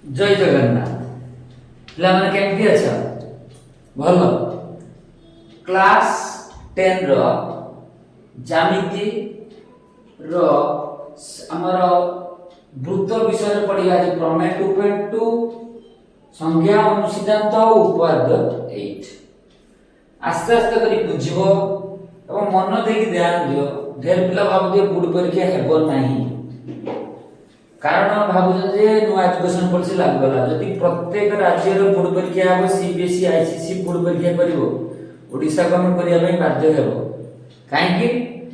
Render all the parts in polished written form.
जय जगन्नाथ पिलाମାନେ କେମିତି ଅଛ ଭଲ କ୍ଲାସ 10 ର ଜ୍ୟାମିତି ର ଆମର ବୃତ୍ତ ବିଷୟରେ ପଢିବା ଆଜି ପ୍ରମେୟ 2.2 ସଂଜ୍ଞା ଅନୁସିଦ୍ଧାନ୍ତ ଉପାଦ୍ୟ 8 ଆସ୍ତେ ଆସ୍ତେ କରି ବୁଝିବ ଏବଂ ମନ ଦେଇକି ଧ୍ୟାନ ଦିଅ ଢେର ପିଲା ଭାବୁଥିବେ ବୁଡ ପରୀକ୍ଷା ହେବ ନାହିଁ कारण भावुछ जे नुआ एजुकेशन पॉलिसी लागू गला जदि प्रत्येक राज्य रो बोर्ड परीक्षा हो सीबीएसई आईसीसी बोर्ड परीक्षा करिवो ओडिसा गवर्नमेंट करिया पई बाध्य हेबो काहे कि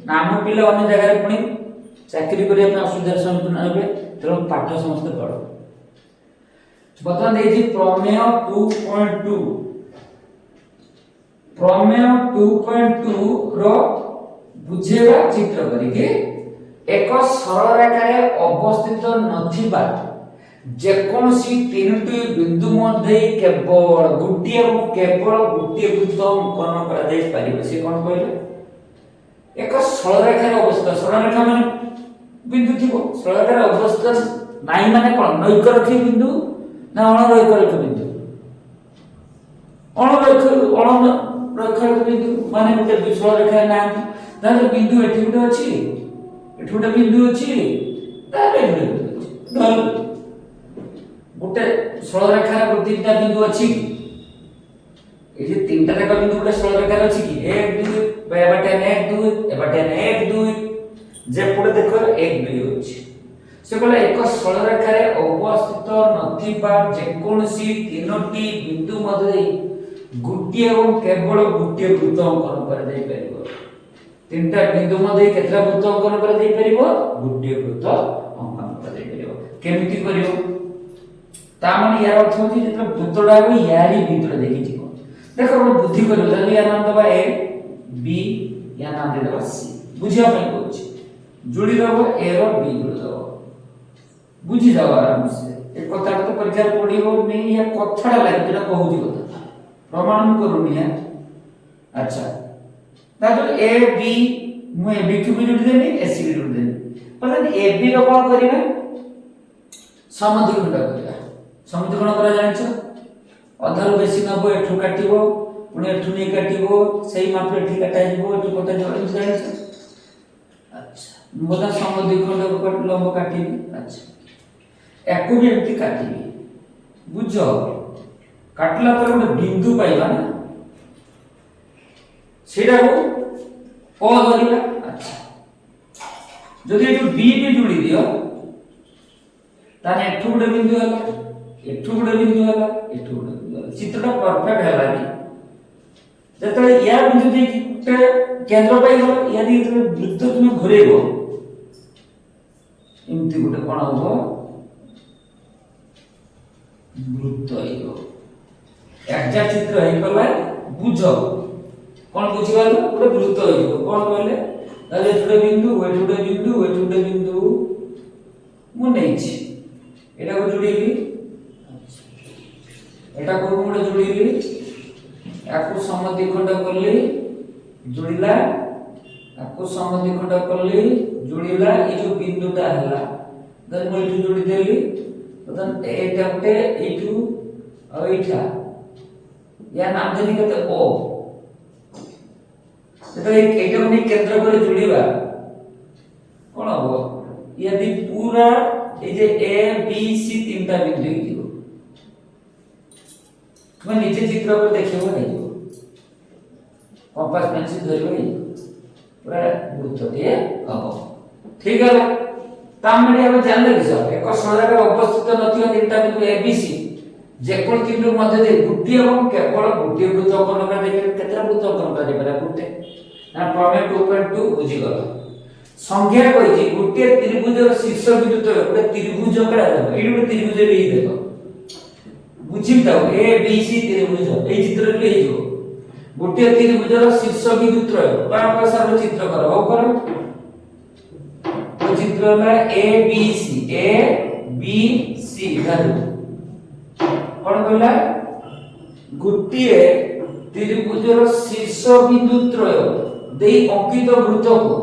नाम पिला अन्य जगह रे पुनी चाकरी करिया पई असुविधा सम्मुखीन हेबे तेरो पाठ समस्त पढो बता दे जी प्रमेय 2.2 प्रमेय 2.2 रो बुझेगा चित्र करिके एक सरल रेखारे अवस्थित नथिबा जेकोसी तीनटी बिंदु मध्ये केवल गुटिए वृत्त अंकन करा जाय पारिबो से कोन कहले एक सरल रेखारे अवस्थित सरल रेखा माने बिंदु थिबो सरल रेखारे अवस्थित नाही माने कोन नैकरेखी बिंदु ना अणरेखी बिंदु अणरेखी बिंदु माने गोटे सरल रेखा ना ताले बिंदु एठी गोटे अछि एठुटा बिंदु अछि तारे धर गोटे सरल रेखा रे तीनटा बिंदु अछि ए जे तीनटा रेखा बिंदु गोटे सरल रेखा रे अछि कि 1 2 एबाटे 1 2 एबाटे 1 2 जे पुडे देखो 1 2 अछि से कहले एक सरल रेखा रे अवस्थित नथिबा जेकोसी तीनटी बिंदु मध्ये गुटिए एवं केवल गुटिए वृत्त अंकन कर जाय परिबो तीनटा बिंदु मध्ये केतरा वृत्त अंकन कर जाय परिबो गुटिए वृत्त अंकन कर जाय परिबो केमिति करियो ता माने यार अर्थ होची जेतरा वृत्तडा को यारी भीतर देखि जिवो देखो हम बुद्धि करियो जदि या नाम दबा ए बी या नाम दे दबा सी बुझिया पई कहूची जोड़ी दबो ए रो बी जोड़ी दबो बुझि जाओ आराम से एक कथा तो परीक्षा पढिबो नै या कथाडा लागि जेटा कहूची कथा प्रमाण करूनी है अच्छा तातो ए बी मु ए बी को भी जोड़ी देनी ए सी भी जोड़ी देनी पर ए बी रो कोन करिवे समद्विखंड करिया समद्विखंड करा जानिछ अधारो बेसी नबो एठु काटिबो पुनी एठु नै काटिबो सेही माप एठी काटा जिवो एठु कटा जिवो जानिछ अच्छा मोदा समद्विखंड को कट लंब काटिबी अच्छा एको भी एठी काटिबी बुझो काटला पर गोटे बिंदु पाइबा ना सेटा को प धरिबा अच्छा जदि एठु बी भी जोड़ी दियो ताने एठु गोटे बिंदु हला एठु गोटे बिंदु हला एठु गोटे बिंदु हला चित्रटा परफेक्ट हला नि जतले या बिंदु दे के केंद्र पाइ गलो यदि वृत्त तुम घुरेबो एमति गोटे कोन होबो वृत्त आइबो एक्जेक्ट चित्र हे पला बुझो कोन बुझिबालो गोटे वृत्त होइबो कोन कहले ताले एठुडे बिंदु एठुडे बिंदु एठुडे बिंदु मु नेछि एटा को जोड़ीली एटा को गोटे जोड़ीली याकु समद्विखंड करली जोड़ीला याकु समद्विखंड करली जोड़ीला ए जो बिंदुटा हला देन मु एठु जोड़ी देली देन एटा गोटे एठु आ एठा या नाम देनी कते ओ तो एटा को केंद्र करे जोड़ीबा कोन हो यदि पूरा ए जे ए बी सी तीनटा बिंदु दियो तुम नीचे चित्र पर देखिबो नै कंपास पेंसिल धरिबो नै पूरा वृत्त दिए हबो ठीक है तामडी हम जानले कि सब एक सरल अवस्थित नथियो तीनटा बिंदु ए बी सी जेकोल तीनटु मध्ये दे गुटिए एवं केवल गुटिए वृत्त अंकन कर दे केतरा वृत्त अंकन कर दे पर गुटे ना प्रमेय 2.2 बुझी गलो संख्या कहि जे गुटिए त्रिभुजर शीर्ष बिंदु तो गोटे त्रिभुज करा दे एडी गोटे त्रिभुज रे देखो बुझी जाओ ए बी सी त्रिभुज ए चित्र रे हे जो गुटिए त्रिभुजर शीर्ष बिंदु त्रय बा प्रसार चित्र करो हो करो तो चित्र में ए बी सी धरो कोन कहला गुटिए त्रिभुजर शीर्ष बिंदु त्रय देई अंकित वृत्त को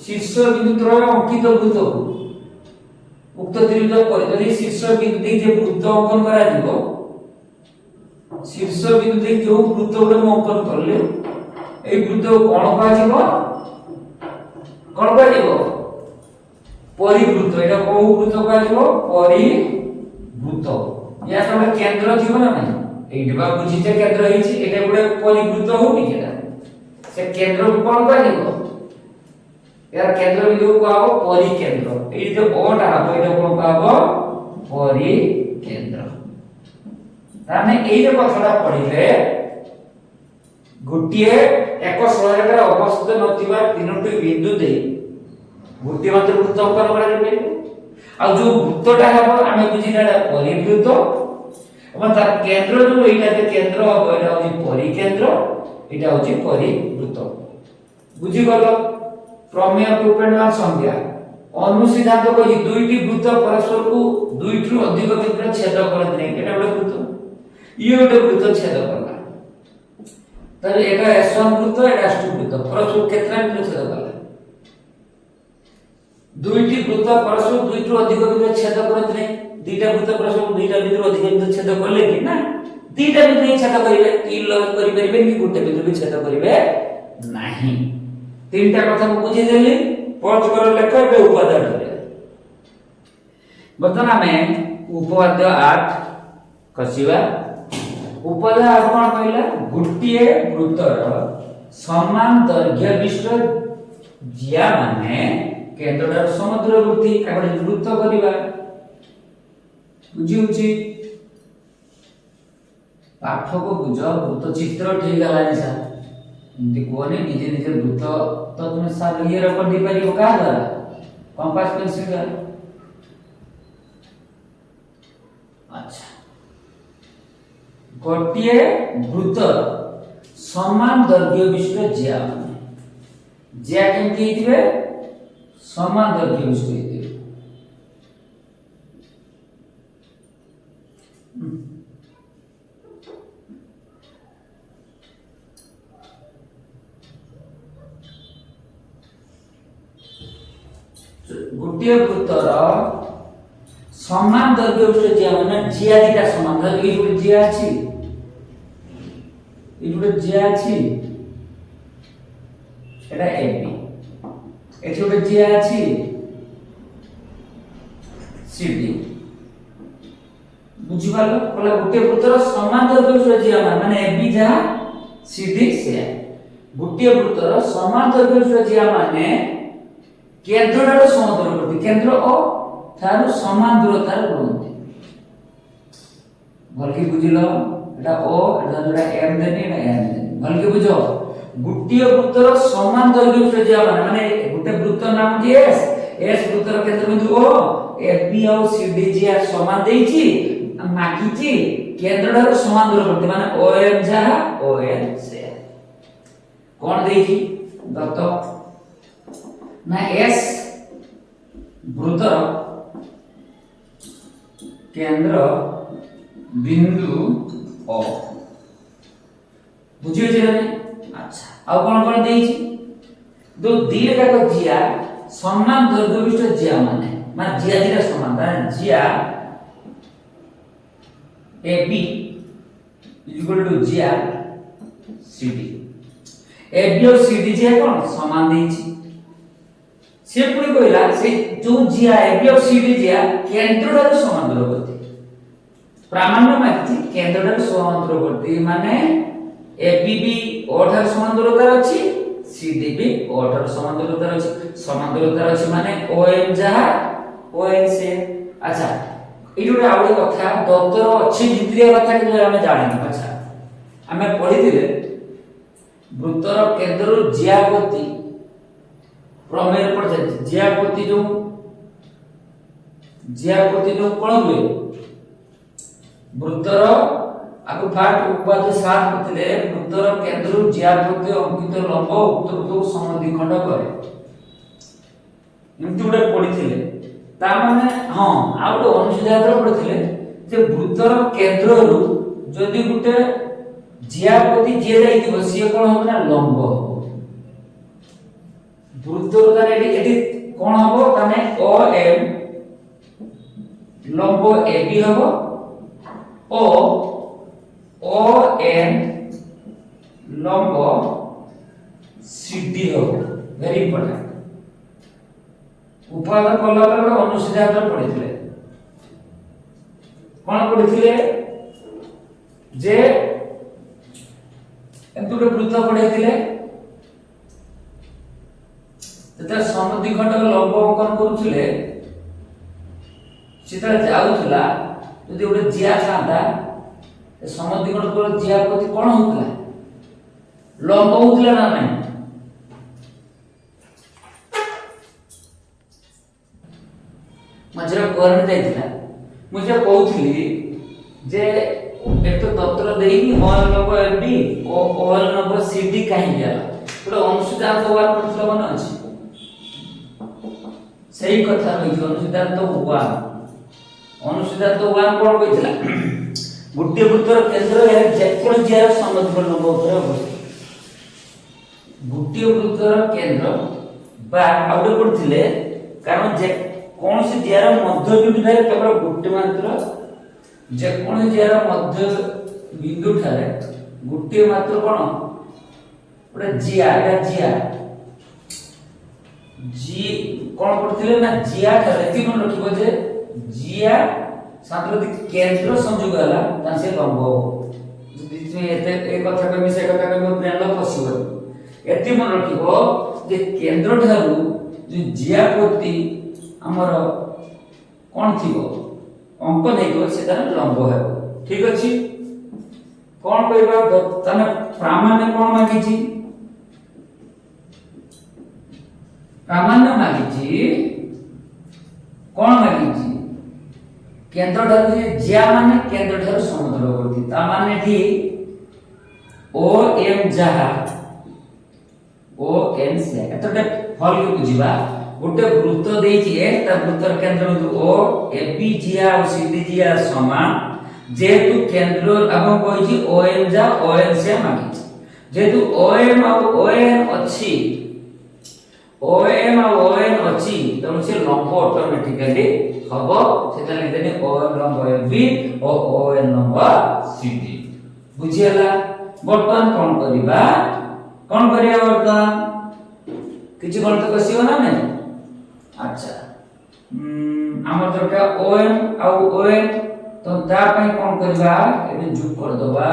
शीर्ष बिंदु त्रय अंकित वृत्त को उक्त त्रिभुज पर यदि शीर्ष बिंदु देख जे वृत्त अंकन करा दिबो शीर्ष बिंदु देख जो वृत्त गुडे अंकन करले ए वृत्त कोन का जीवो परिवृत्त एटा को वृत्त का जीवो परिवृत्त या सब केंद्र जीवो ना नहीं एटा बा बुझिते केंद्र हिची एटा गुडे परिवृत्त होबी केटा से केंद्र को कोन का जीवो यार केंद्र बिंदु को आबो परिकेंद्र ए जो ओटा आबो एटा कोन का आबो परिकेंद्र ताने ए जो कथाटा पढिले गोटिए एक सरलरेखार अवस्थित नथिबा तीनोटी बिंदु दे गोटिए मात्र वृत्त अंकन करा जेबे आ जो वृत्तटा हबो आमे बुझिनाडा परिवृत्त और तार केंद्र जो एटा जे केंद्र हबो एटा होची परिकेंद्र एटा होची परिवृत्त बुझि गलो प्रमेय प्रूफेंडवान संज्ञा अनुसिद्धांत को ये दुईटी वृत्त परस्पर को दुईटू अधिक बिंदु छेद करत नै एटा बडे वृत्त ये गोटे वृत्त छेद करला तब एटा S1 वृत्त एटा S2 वृत्त परस्पर केतना बिंदु छेद करला दुईटी वृत्त परस्पर दुईटू अधिक बिंदु छेद करत नै दुईटा वृत्त परस्पर दुईटा बिंदु अधिक बिंदु छेद करले कि ना दुईटा बिंदु छेद करिवे तीन लग करि परिबे कि गोटे बिंदु भी छेद करिवे नाही तीनटा कथा को बुझी देली पॉज कर लेख बे उपादान करे बतन हमें उपपाद्य 8 कसिवा उपपाद्य 8 कोन कहला गुटिए वृत्तर समान दैर्घ्य विशिष्ट जिया माने केंद्रर समुद्रवर्ती काबे वृत्त करिवा बुझी उची पाठ को बुझ वृत्त चित्र ठीक गला निसा इनते कोने निजे निजे वृत्त तो तुम सब ये रबर दे पारी का द्वारा कंपास पेंसिल द्वारा अच्छा गोटिए वृत्त समान दैर्घ्य विशिष्ट ज्या ज्या केमती हिथिबे समान दैर्घ्य विशिष्ट हिथिबे गोटिए वृत्तर समान दैर्घ्य विशिष्ट ज्या माने ज्या दिटा समान दैर्घ्य गुटे ज्या अछि ई गुटे ज्या अछि एटा AB एठी गुटे ज्या अछि CD बुझि पालो कोला गोटिए वृत्तर समान दैर्घ्य विशिष्ट ज्या माने AB जा CD से गोटिए वृत्तर समान दैर्घ्य विशिष्ट ज्या माने केंद्रटार समुद्रवर्ती केंद्र ओ थारु समान दूरतार रहंती भलकी बुझिलो एटा ओ एटा जोडा m देनी एटा n देनी भलकी बुझो गुटिए वृत्तर समान दैर्घ्य विशिष्ट ज्या माने गुटे वृत्त नाम कि s वृत्तर केंद्र बिंदु o AB और CD ज्या समान देइची माकीची केंद्रटार समान दूरवर्ती माने OM जा ON से कोन देइची दत्त ना S वृत्तर केंद्र बिंदु O बुझियो जे ने अच्छा आ कोन कोन देइची दो दीटा को जिया समान दैर्घ्य विशिष्ट जिया माने जिया दिटा समान माने जिया AB इक्वल टू जिया CD AB और CD जिया कोन समान देइची से पुरी कहला से जो जिया AB और CD जिया केंद्रटार समान दूरवर्ती प्रामाण्य मागछि केंद्रटार समान दूरवर्ती माने AB भी O ठार समान दूरतार अछि CD भी O ठार समान दूरतार अछि माने OM जहा ON से अच्छा ई जोडा आवडे कथा दत्तर अछि भित्रिया कथा कि हम जानि अच्छा हमें पढिथिले वृत्तर केंद्र ज्यापति प्रमेय पर ज्यापति जो कोन हुए वृत्तर आको फाट उपाधि सात करथिले वृत्तर केंद्र ज्यापति अंकित लंब उक्त वृत्त समद्विखंड करे एमति उडे पढिथिले ता माने हां आ उडे अनुसिद्धांत पढिथिले जे वृत्तर केंद्र रु जदि गुटे ज्यापति जे जाइतिबो सिए कोन हो ना लंब हो वृत्तर ताने एडी कोन हो ताने OM लंब AB हबो ओ ON लंब CD हबो वेरी इंपोर्टेंट उपाद कला अनुसिद्धांत पढ़िथिले कोन पढ़िथिले जे एंतु वृत्त पढ़िथिले तथा समद्विखंड लंब अंकन करूथिले सीता जाउथला यदि गोटे जिया थांता समद्विखंड को जिया प्रति कोन होतला लंब होतला ना नहीं मजरा करंट जाइथिला मुझे कहउथली जे एक तो तत्र देइनी ओएल नंबर एबी ओ ओएल नंबर सीडी काहे जाला पुरो अनुसिद्धांत वार मतलब मन अछि सही कथा रही अनुसिद्धांत वन अनुसिद्धांत वन कोन कहितला गुट्टे वृत्तर केंद्र है जेकोन जिया समद्विखंड लंब ऊपर अवस्थित गुट्टे वृत्तर केंद्र बा आउटे पड़थिले कारण जे कौन से जियार मध्य बिंदु ठारे केवल गुट्टे मात्र जे कौन जियार मध्य बिंदु ठारे गुट्टे मात्र कोन ओटा जिया एटा जिया जी कोन पड़थिले ना जिया ठारे कि मन रखिबो जे जिया सांप्रतिक केंद्र संयोग होला तान से लंब जदि तुम एते एक कथा कमी से कथा कमी ब्रेन लो पसिबो एति मन रखिबो जे केंद्र ठारू जे जिया प्रति हमर कोन थिबो अंक नेको सेटा लंब हेबो ठीक अछि कोन कहबा तने प्रामाण्य कोन मागिछि प्रामाण्य मागिछि कोन मागिछि केंद्र ठारू जे जिया माने केंद्र ठारू समतलवर्ती ता माने थी ओ एम जहा ओ एन से एतटे फल के बुझिबा गोटे वृत्त देछि ए ता वृत्तर केंद्र बिंदु ओ एबी जिया और सीडी जिया समान जेतु केंद्र अब कहिछि ओएम जा ओएन से मागिछि जेतु ओएम और ओएन अछि ओएम और ओएन अछि त से लंब ऑटोमेटिकली हबो सेता लिखदेनी ओएम लंब एबी और ओएन लंब सीडी बुझियला वर्तमान कोन करिया वर्तमान किछि गणित कसियो ना नहीं अच्छा हमर दरकार ओएम और ओएन तो ता पई कोन करबा एबे जोग कर दबा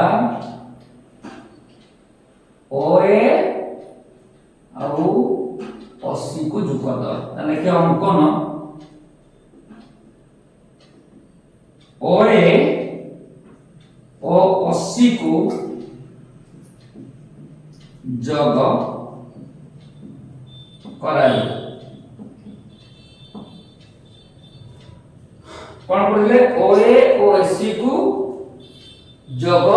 ओए और 80 को जोग कर दबा ताले के अंकन ओए और 80 को जोग कराई कोन पड़ले ओए ओ 80 को जोग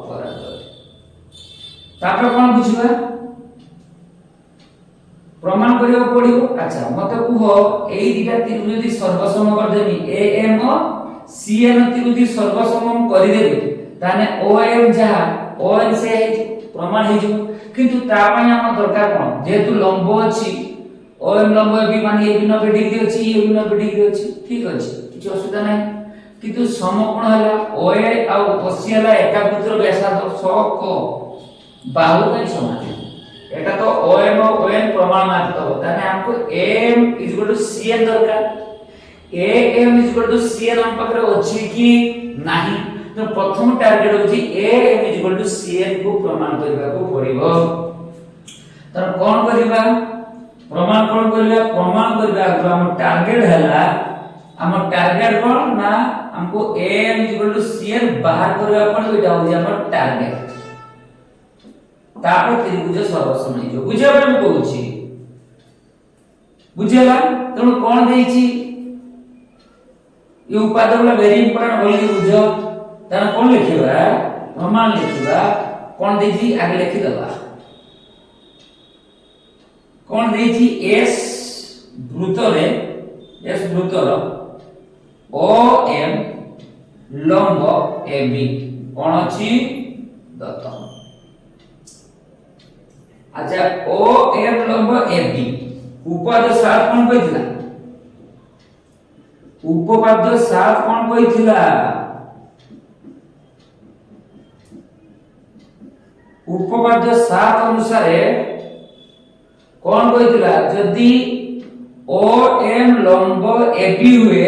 करा तापर कोन बुझिबा प्रमाण करियो पड़िबो अच्छा मते कुह एई दिटा त्रिभुज यदि सर्वसम कर देबी ए एम सीएन त्रिभुज सर्वसम करि देबी ताने ओएम जहा ओएन से प्रमाण हे जो किंतु ता पय हम दरकार कोन जेतु लंब अछि ओएम लंब भी माने ए 90 डिग्री अछि ए 90 डिग्री अछि ठीक अछि किछ असुविधा नै किंतु सम कोन हला ओए आ 80 हला एकाग्र व्यासार्ध 100 को बाहु नै समान एटा तो ओएम और ओएन प्रमाण मात्र हो ताने हमको एम cn दरकार एम cn हम पकरे अछि कि नाही तो प्रथम टारगेट होची एम cn को प्रमाण करबा को पड़िबो तर कोन करबा प्रमाण कोन करबा हम टारगेट हला हम टारगेट कोन ना हमको एम cn बाहर करबा पड़ो एटा होची हमर टारगेट तापर त्रिभुज सर्वसम नै जो बुझे हम कहूची बुझेला तनो कोन देइची ये उपाद वाला वेरी इंपोर्टेंट होली बुझो ताना कोन लिखिबा प्रमाण लिखिबा कोन देइची आगे लिखि दबा कोन देइची s वृत्तरे s वृत्तर OM लंब AB कोन अछि दत्त अच्छा OM लंब AB उपाद सार कोन कहितला उपपाद्य 7 कोन कहिथिला उपपाद्य 7 अनुसार कोन कहिथिला जदी OM लंब AB हुए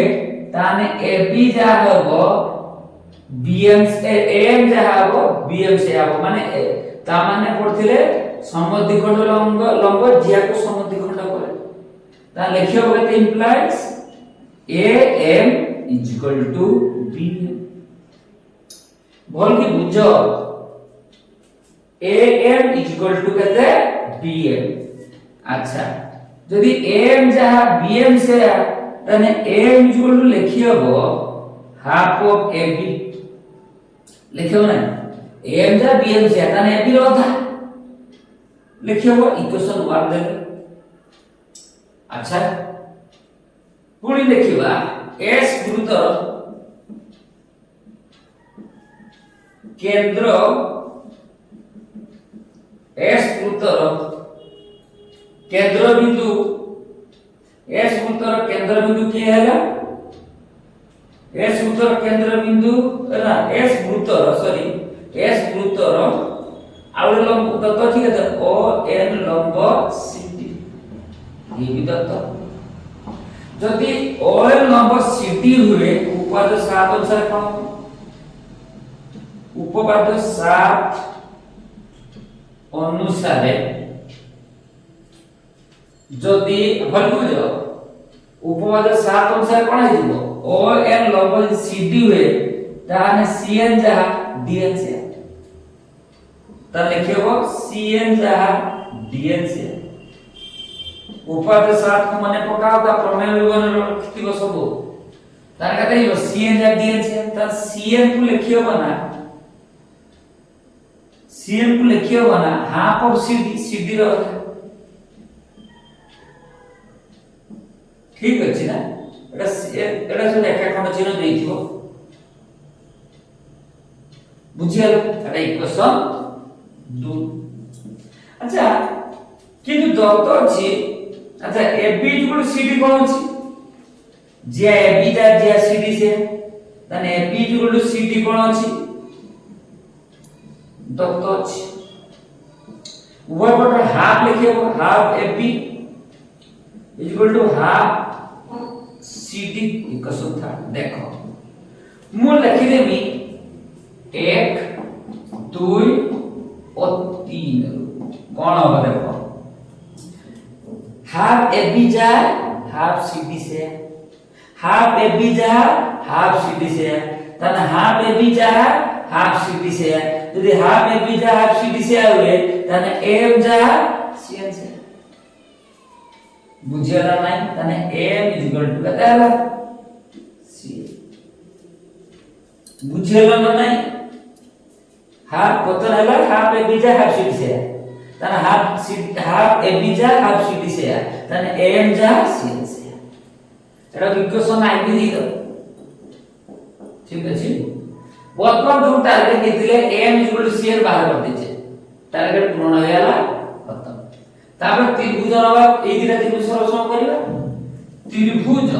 ताने AB जा हबो BM से AM जा हबो BM से हबो माने ता माने पड़थिले समद्विखंड लंब जिया को समद्विखंड करे ता लिखियो केते इंप्लाइज AM BM बोल की बुझो AM केते BM अच्छा यदि AM जहा BM से तने AM लिखियो हाफ ऑफ AB लिखियो ना AM जहा BM से तने AB रो था लिखियो इक्वेशन 1 दे अच्छा पुणी लिखिबा S गुरुतर केंद्र S गुरुतर केंद्र बिंदु S गुरुतर केंद्र बिंदु के हैला S गुरुतर केंद्र बिंदु ना S गुरुतर सॉरी S गुरुतर आउर लंब दत्त ठीक है O N लंब CD ये भी दत्त जदि O N लंब CD हुए उपपाद्य 7 अनुसार कोन उपपाद्य 7 अनुसार जदि भलबुझ उपपाद्य 7 अनुसार कोन हिजो ON लंब CD हुए ताने CN जहा DN से ता लिखियो CN जहा DN से उपपाद्य 7 को माने पकाओ ता प्रमेय विवरण लिखिबो सब तार कते हिजो CN जहा DN से ता CN को लिखियो बना CN को लिखियो बना हाफ ऑफ CD रो ठीक अछि ना एटा से एका खंड चिन्ह देइथिबो बुझियालो एटा इक्वेशन 2 अच्छा किंतु दत्त अछि अच्छा AB CD कोन अछि जे AB जा जे CD से तने AB CD कोन अछि दत्त अछि उभय पट हाफ लिखियो half AB half CD equation था देखो मु लिखि देबी 1 2 और 3 कोन होबा देखो हाफ AB जा हाफ CD से हाफ AB जा हाफ CD से तने हाफ AB जा हाफ CD से यदि हाफ AB जा हाफ CD से आवे तने AM जा CN से बुझियला नाही तने AM केते हला C बुझियला नाही हाफ पतर हला हाफ AB जा हाफ CD से तने हाफ AB जा हाफ CD से तने AM जा CN से एटा इक्वेशन आइ दी दो ठीक अछि वर्तमान जो टारगेट केतिले AM CN बाहर कर दीजिए टारगेट पूर्ण होला खत्म तापर त्रिभुज नवा ए दिना त्रिभुज रचना करिबा त्रिभुज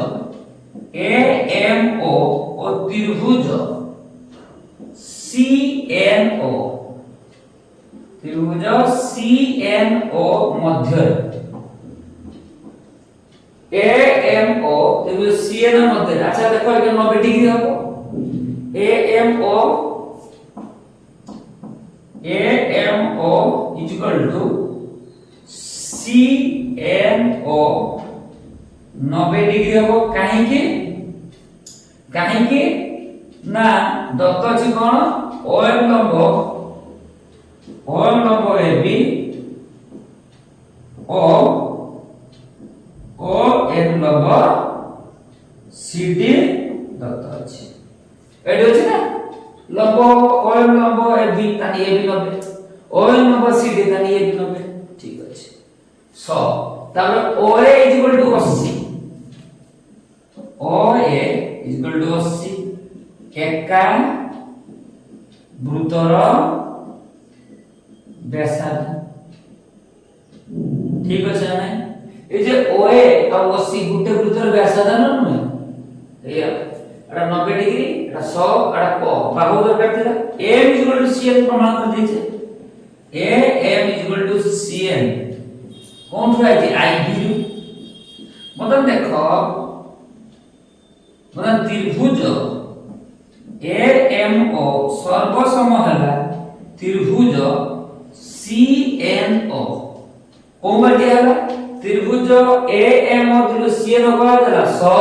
AMO और त्रिभुज CNO त्रिभुज CNO मध्य AMO त्रिभुज CNO मध्य अच्छा देखो ये 90 डिग्री हबो AMO equal to CNO 90 degree हबो काहे कि ना दत्त अछि कोन OM लंब AB ON लंब CD दत्त अछि एडी अछि ना लंब OM लंब AB तानी AB 90 ON लंब CD तानी AB 90 ठीक अछि 100 तापर OA equal to 80 OA equal to 80 एका वृत्तर व्यासार्ध ठीक अछि ना ए जे OA और 80 गुटे वृत्तर व्यासार्ध न नुहे ये एटा 90 डिग्री एटा 100 एटा क बाहु दरकार थिला m cn प्रमाण कर दी छे m cn कोन थुआ जे आईवी मतलब देखो मतलब त्रिभुज AMO सर्वसम हला त्रिभुज CNO कोन बाटे हला त्रिभुज AMO त्रिभुज CNO को हला 100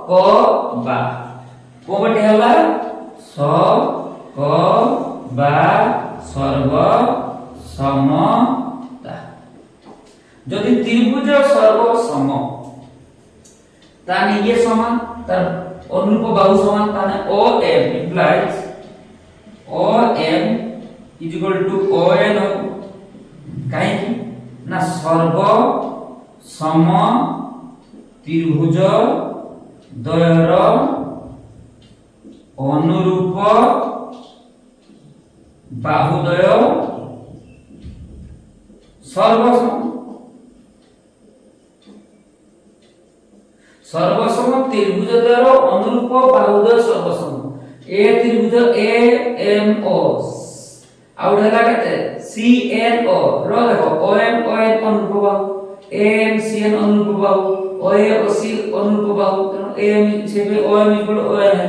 क बा कोन बाटे हला 100 क बा सर्व समता যদি त्रिभुज सर्वसम ताने ये समान तार अनुरूप बाहु समान ताने OM implies OM is equal to ON काहे कि ना सर्व सम त्रिभुज द्वयर अनुरूप बाहुद्वय सर्वसम सर्वसम त्रिभुज द्वयर अनुरूप बाहुद्वय सर्वसम ए त्रिभुज AMO आउट हला केते CNO रो देखो OM ON अनुरूप बाहु AMCN अनुरूप बाहु OAOC अनुरूप बाहु तेनो AM से भी OM इक्वल ON है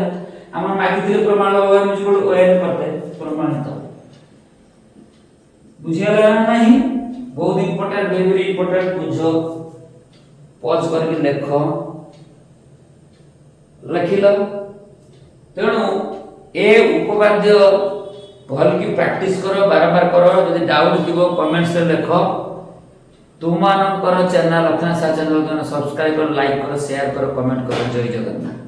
हम मागितले प्रमाण OM इक्वल ON करते प्रमाणित बुझियाला नहीं बहुत इंपोर्टेंट वेरी इंपोर्टेंट बुझो पॉज करके देखो लिखिलो तेणु ए उपपाद्य भल की प्रैक्टिस करो बारंबार करो यदि डाउट थिबो कमेंट्स रे लिखो तुमानकर चैनल अपना सा चैनल को सब्सक्राइब करो लाइक करो शेयर करो कमेंट करो जय जगन्नाथ।